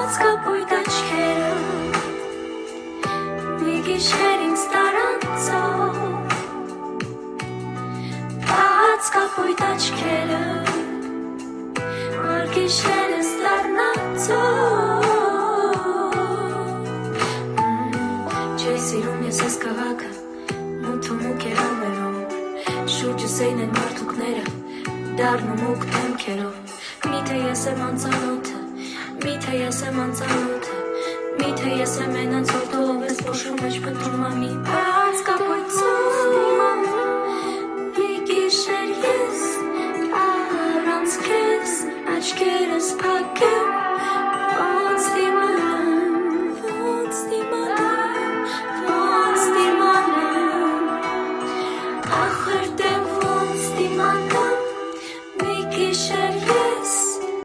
կապույտ աչքերով մի գիշեր ինձ տարանցով բաց կապույտ աչքերով որ գիշերս դառնացով Չէի սիրում ես ես քաղաքը մութ ու մուկ երամերով շուրջս էին են մարդուկները դառնում ուկ դեմքերով Միթե ես եմ անծանոթը Միթե ես եմ անծանոթը Միթե ես եմ այնց որդով ես փոշու մեջ պտում ամի բաց կապույտով մի գիշեր ես առանց քեզ աչքերս փակեմ